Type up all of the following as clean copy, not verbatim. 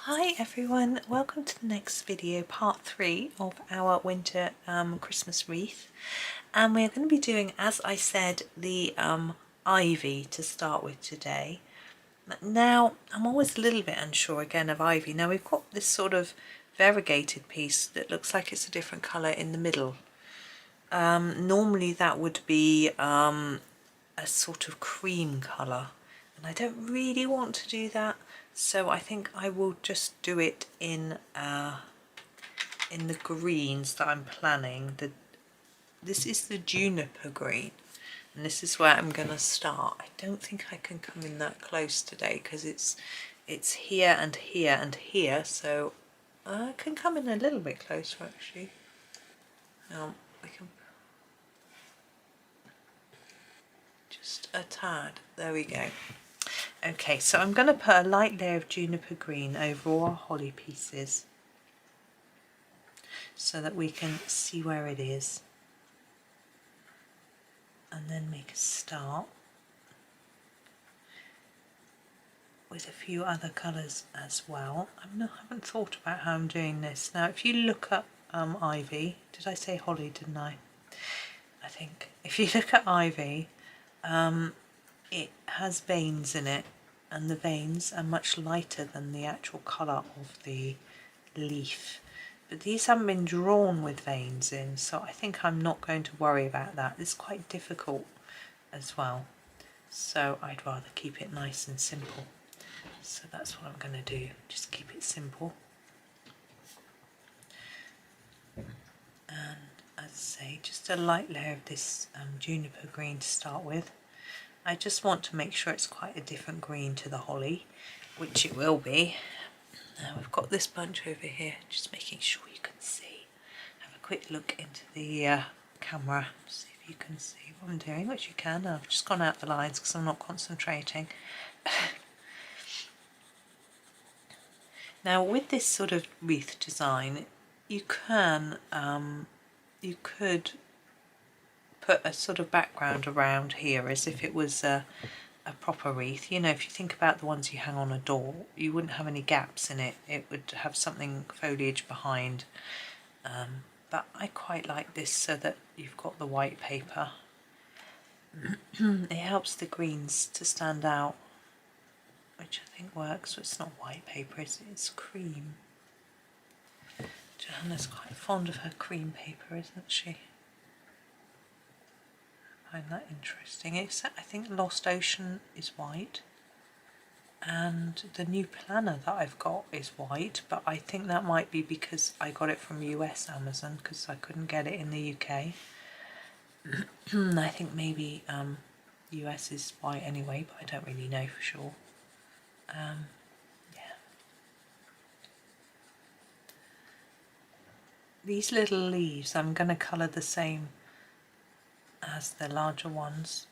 Hi everyone, welcome to the next video, part 3 of our winter Christmas wreath, and we're going to be doing, as I said, the ivy to start with today. Now I'm always a little bit unsure again of ivy. Now we've got this sort of variegated piece that looks like it's a different colour in the middle. Normally that would be a sort of cream colour, and I don't really want to do that, so I think I will just do it in the greens that I'm planning. This is the juniper green, and this is where I'm going to start. I don't think I can come in that close today because it's here and here and here, so I can come in a little bit closer actually. We can just a tad. There we go. Okay, so I'm going to put a light layer of juniper green over all our holly pieces so that we can see where it is, and then make a start with a few other colours as well. I haven't thought about how I'm doing this. Now if you look up ivy, did I say holly, didn't I? I think if you look at ivy, it has veins in it, and the veins are much lighter than the actual colour of the leaf. But these haven't been drawn with veins in, so I think I'm not going to worry about that. It's quite difficult as well, so I'd rather keep it nice and simple. So that's what I'm going to do, just keep it simple. And as I say, just a light layer of this juniper green to start with. I just want to make sure it's quite a different green to the holly, which it will be. Now we've got this bunch over here, just making sure you can see. Have a quick look into the camera, see if you can see what I'm doing, which you can. I've just gone out the lines because I'm not concentrating. Now with this sort of wreath design, you could put a sort of background around here as if it was a proper wreath. You know, if you think about the ones you hang on a door, you wouldn't have any gaps in it. It would have something foliage behind. But I quite like this so that you've got the white paper. It helps the greens to stand out, which I think works. So it's not white paper, it's cream. Johanna's quite fond of her cream paper, isn't she? I find that interesting. Except I think Lost Ocean is white, and the new planner that I've got is white, but I think that might be because I got it from US Amazon because I couldn't get it in the UK. I think maybe US is white anyway, but I don't really know for sure. Yeah. These little leaves I'm going to colour the same as the larger ones.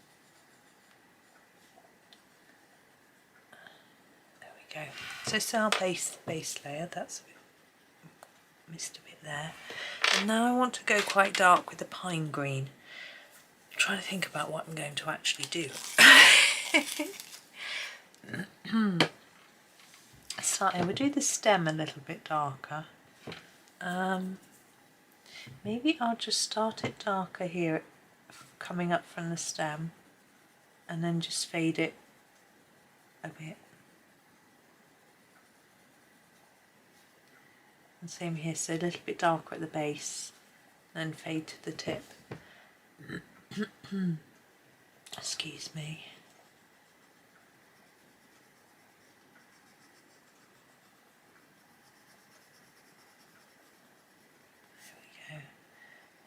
There we go. So it's our base layer. That's missed a bit there. And now I want to go quite dark with the pine green. I'm trying to think about what I'm going to actually do. I would do the stem a little bit darker. Maybe I'll just start it darker here, coming up from the stem, and then just fade it a bit. And same here, so a little bit darker at the base, then fade to the tip. Excuse me.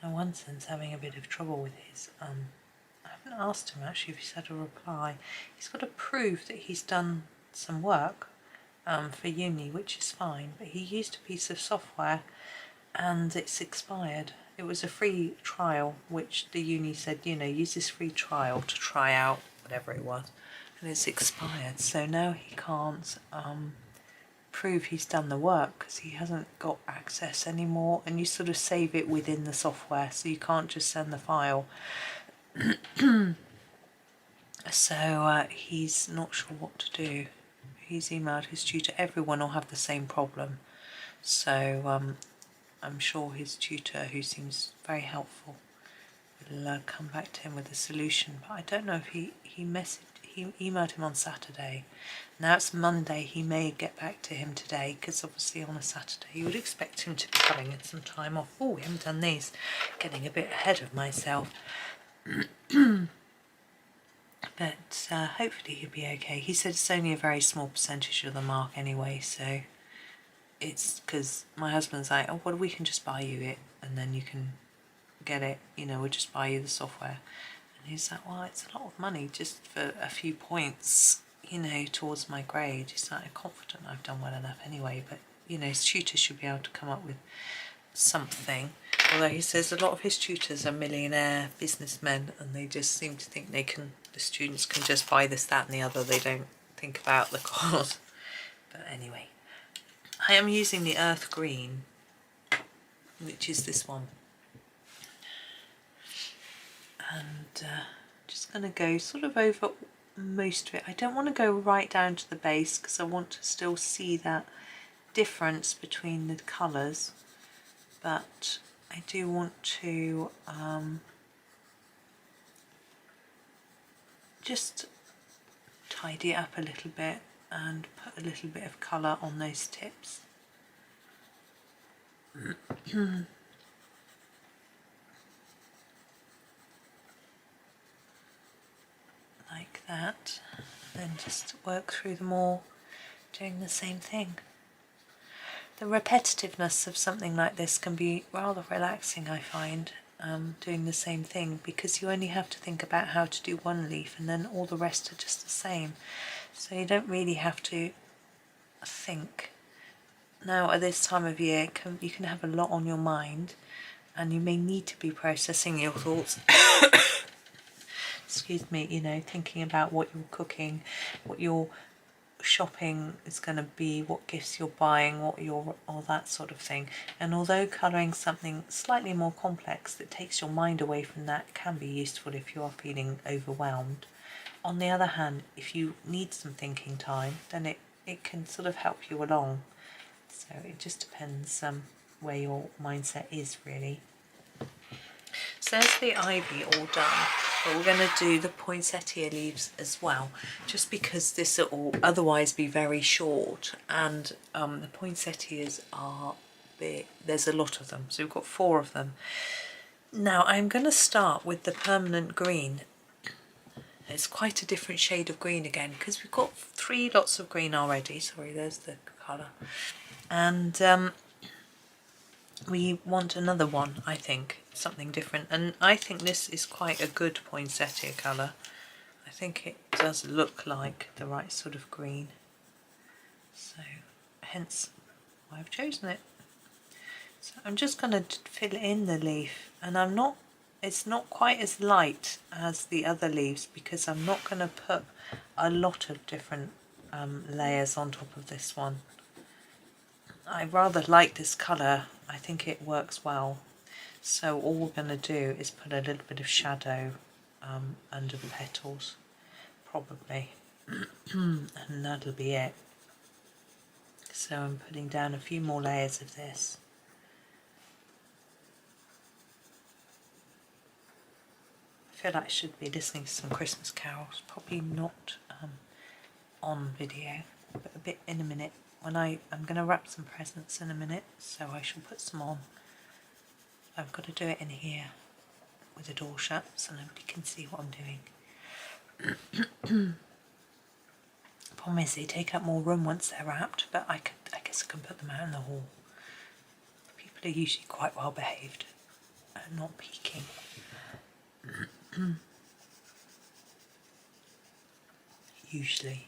Now one son's having a bit of trouble with his, I haven't asked him actually if he's had a reply. He's got to prove that he's done some work for uni, which is fine, but he used a piece of software and it's expired. It was a free trial, which the uni said, you know, use this free trial to try out whatever it was, and it's expired, so now he can't prove he's done the work because he hasn't got access anymore, and you sort of save it within the software, so you can't just send the file. So he's not sure what to do. he's emailed his tutor. Everyone will have the same problem. So I'm sure his tutor, who seems very helpful, will come back to him with a solution. But I don't know if he emailed him on Saturday. Now it's Monday. He may get back to him today, because obviously on a Saturday you would expect him to be having some time off. Oh, we haven't done these. Getting a bit ahead of myself. But hopefully he'll be okay. He said it's only a very small percentage of the mark anyway, so it's because my husband's like, oh, well, we can just buy you it and then you can get it, you know, we'll just buy you the software. And he's like, well, it's a lot of money just for a few points, you know, towards my grade. He's like, I'm confident I've done well enough anyway, but, you know, his tutor should be able to come up with something. Although he says a lot of his tutors are millionaire businessmen and they just seem to think the students can just buy this, that and the other. They don't think about the cost. But anyway, I am using the earth green, which is this one. And just going to go sort of over most of it. I don't want to go right down to the base because I want to still see that difference between the colours, but I do want to just tidy it up a little bit and put a little bit of colour on those tips. Like that. Then just work through them all, doing the same thing. The repetitiveness of something like this can be rather relaxing, I find, doing the same thing, because you only have to think about how to do one leaf and then all the rest are just the same. So you don't really have to think. Now at this time of year you can have a lot on your mind and you may need to be processing your thoughts. Excuse me, you know, thinking about what you're cooking, what you're shopping is going to be, what gifts you're buying, all that sort of thing. And although colouring something slightly more complex that takes your mind away from that can be useful if you are feeling overwhelmed, on the other hand, if you need some thinking time, then it can sort of help you along. So it just depends where your mindset is, really. So there's the ivy all done, but we're going to do the poinsettia leaves as well, just because this will otherwise be very short, and the poinsettias are big. There's a lot of them, so we've got 4 of them. Now I'm going to start with the permanent green. It's quite a different shade of green again, because we've got 3 lots of green already. Sorry, there's the colour. And we want another one, I think, something different. And I think this is quite a good poinsettia colour. I think it does look like the right sort of green. So, hence why I've chosen it. So I'm just going to fill in the leaf, and it's not quite as light as the other leaves because I'm not going to put a lot of different layers on top of this one. I rather like this colour. I think it works well. So all we're going to do is put a little bit of shadow under the petals, probably, and that'll be it. So I'm putting down a few more layers of this. I feel like I should be listening to some Christmas carols, probably not on video, but a bit in a minute. When I'm going to wrap some presents in a minute, so I shall put some on. I've got to do it in here with the door shut so nobody can see what I'm doing. Problem is they take up more room once they're wrapped, but I guess I can put them out in the hall. People are usually quite well behaved and not peeking. Usually.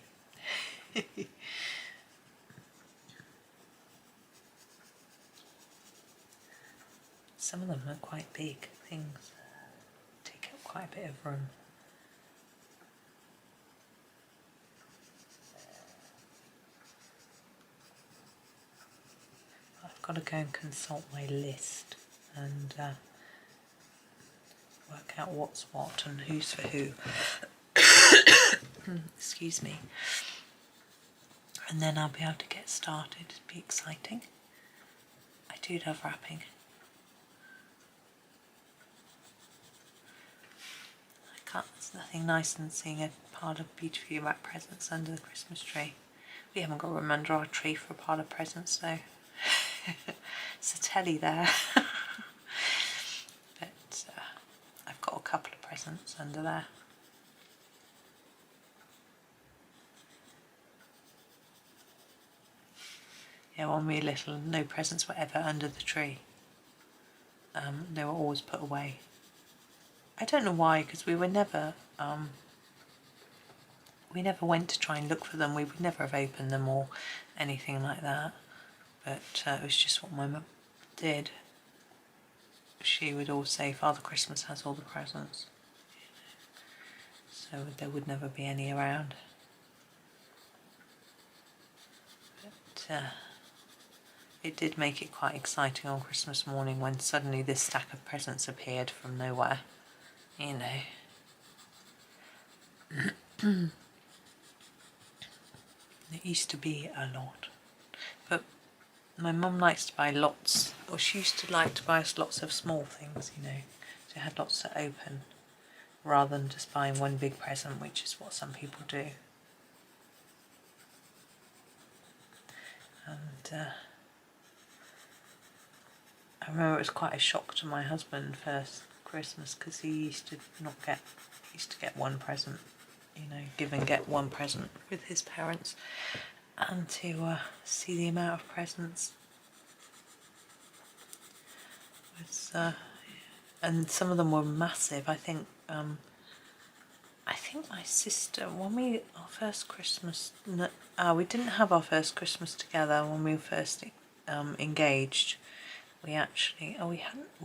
Some of them are quite big things, take up quite a bit of room. I've got to go and consult my list and work out what's what and who's for who. Excuse me. and then I'll be able to get started. It'll be exciting. I do love wrapping. There's nothing nicer than seeing a pile of beautifully wrapped presents under the Christmas tree. We haven't got room under our tree for a pile of presents though. It's a telly there. But I've got a couple of presents under there. Yeah, when we were little, no presents were ever under the tree. They were always put away. I don't know why, because we never went to try and look for them. We would never have opened them or anything like that. But it was just what my mum did. She would always say, Father Christmas has all the presents. So there would never be any around. But it did make it quite exciting on Christmas morning when suddenly this stack of presents appeared from nowhere. You know. It used to be a lot. But my mum likes to buy lots, or she used to like to buy us lots of small things, you know. She had lots to open, rather than just buying one big present, which is what some people do. And I remember it was quite a shock to my husband first Christmas, because he used to get one present, you know, give and get one present with his parents, and to see the amount of presents was, and some of them were massive. I think my sister, when we didn't have our first Christmas together when we were first engaged. We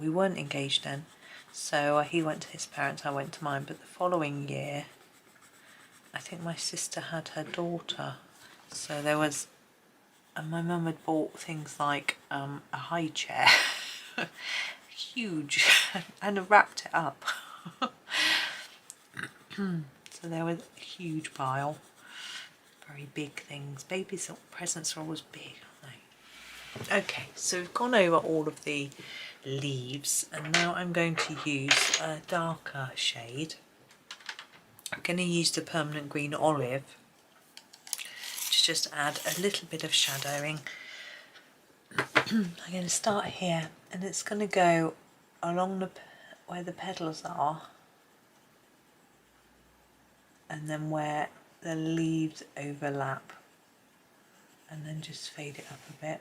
weren't engaged then. So he went to his parents, I went to mine. But the following year, I think my sister had her daughter. So there was, and my mum had bought things like a high chair, huge, and wrapped it up. So there was a huge pile, very big things. Babies' presents are always big, aren't they? Okay, so we've gone over all of the leaves, and now I'm going to use a darker shade. I'm going to use the permanent green olive to just add a little bit of shadowing. I'm going to start here, and it's going to go along where the petals are, and then where the leaves overlap, and then just fade it up a bit.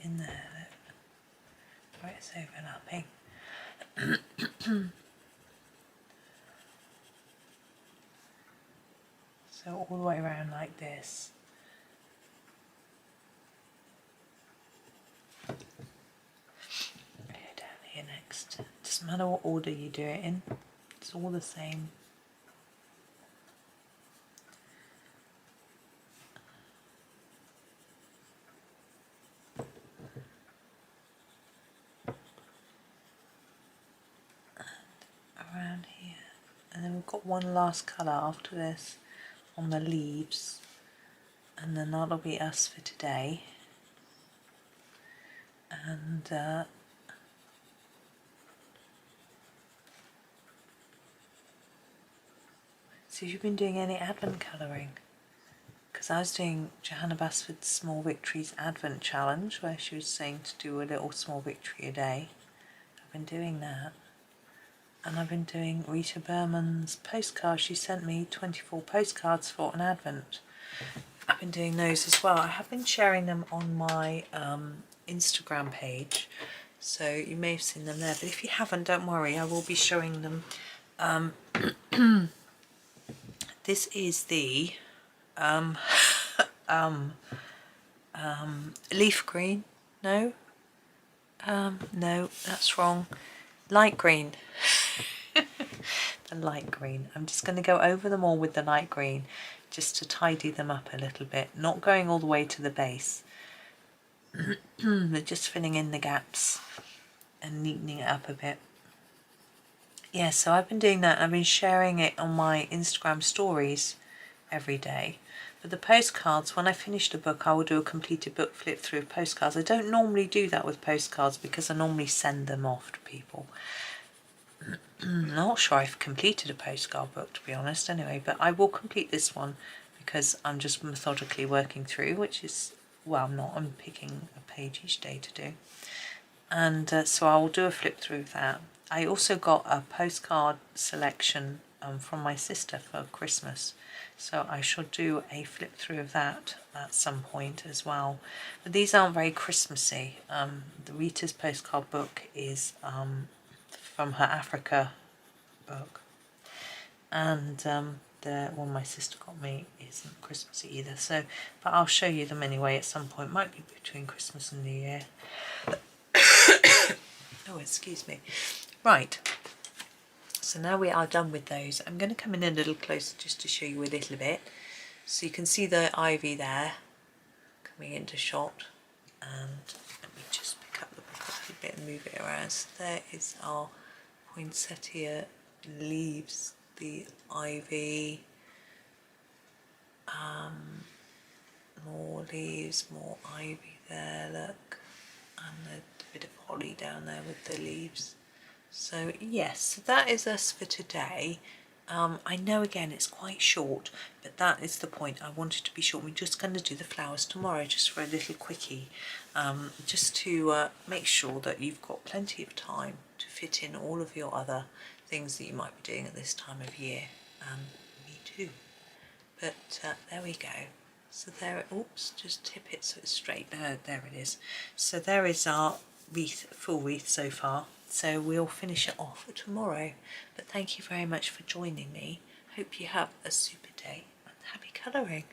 In there, where it's overlapping. So all the way around like this. Go down here next. Doesn't matter what order you do it in, it's all the same. Around here, and then we've got one last colour after this on the leaves, and then that'll be us for today. And so you've been doing any Advent colouring? Because I was doing Johanna Basford's Small Victories Advent Challenge, where she was saying to do a little small victory a day. I've been doing that. And I've been doing Rita Berman's postcards. She sent me 24 postcards for an Advent. I've been doing those as well. I have been sharing them on my Instagram page, so you may have seen them there. But if you haven't, don't worry, I will be showing them. This is the leaf green. No, that's wrong. Light green. The light green. I'm just going to go over them all with the light green just to tidy them up a little bit, not going all the way to the base. We're just filling in the gaps and neatening it up a bit. Yeah, so I've been doing that. I've been sharing it on my Instagram stories every day. But the postcards, when I finish the book, I will do a completed book flip through of postcards. I don't normally do that with postcards because I normally send them off to people. I'm not sure I've completed a postcard book, to be honest, anyway, but I will complete this one because I'm just methodically working through, which is, well, I'm picking a page each day to do. And so I will do a flip through of that. I also got a postcard selection from my sister for Christmas, so I shall do a flip through of that at some point as well. But these aren't very Christmassy. The Rita's postcard book is from her Africa book, and the one my sister got me isn't Christmassy either. So, but I'll show you them anyway at some point. Might be between Christmas and New Year. Oh, excuse me. Right, so now we are done with those. I'm going to come in a little closer just to show you a little bit. So you can see the ivy there coming into shot. And let me just pick up the book a little bit and move it around. So there is our poinsettia leaves, the ivy, more leaves, more ivy there, look, and a bit of holly down there with the leaves. So yes, that is us for today. I know again it's quite short, but that is the point. I wanted to be short. We're just going to do the flowers tomorrow just for a little quickie, just to make sure that you've got plenty of time to fit in all of your other things that you might be doing at this time of year. Me too. But there we go. So there, oops, just tip it so it's straight. There it is. So there is our wreath, full wreath so far. So we'll finish it off tomorrow. But thank you very much for joining me. Hope you have a super day and happy colouring.